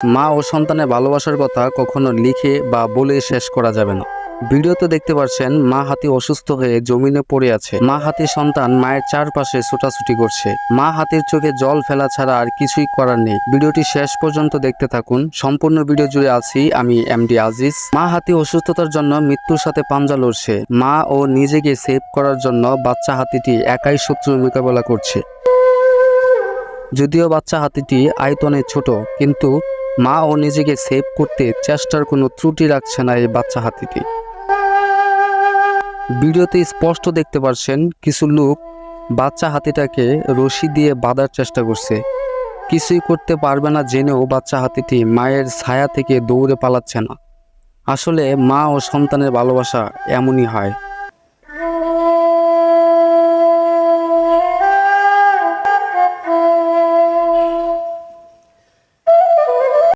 মা ও সন্তানের ভালোবাসার কথা কখনো লিখে বা বলে শেষ করা যাবে না। ভিডিওতে দেখতে পাচ্ছেন মা হাতি অসুস্থ হয়ে জমিনে পড়ে আছে। মা হাতির সন্তান মায়ের চারপাশে ছোটাছুটি করছে। মা হাতির চোখে জল ফেলা ছাড়া আর কিছুই করার নেই। ভিডিওটি শেষ পর্যন্ত দেখতে থাকুন। সম্পূর্ণ ভিডিও জুড়ে আছি আমি এমডি আজিজ। মা হাতি অসুস্থতার জন্য মৃত্যুর সাথে পাঞ্জা লড়ছে। মা ও নিজেকে সেভ করার জন্য বাচ্চা হাতিটি একাই শত্রুর মোকাবেলা করছে। যদিও বাচ্চা হাতিটি আয়তনে ছোট, কিন্তু মা ও নিজেকে সেভ করতে চেষ্টার কোনো ত্রুটি রাখছে না এই বাচ্চা হাতিটি। ভিডিওতে স্পষ্ট দেখতে পাচ্ছেন কিছু লোক বাচ্চা হাতিটাকে রশি দিয়ে বাঁধার চেষ্টা করছে। কিছুই করতে পারবে না জেনেও বাচ্চা হাতিটি মায়ের ছায়া থেকে দৌড়ে পালাচ্ছে না। আসলে মা ও সন্তানের ভালোবাসা এমনই হয়।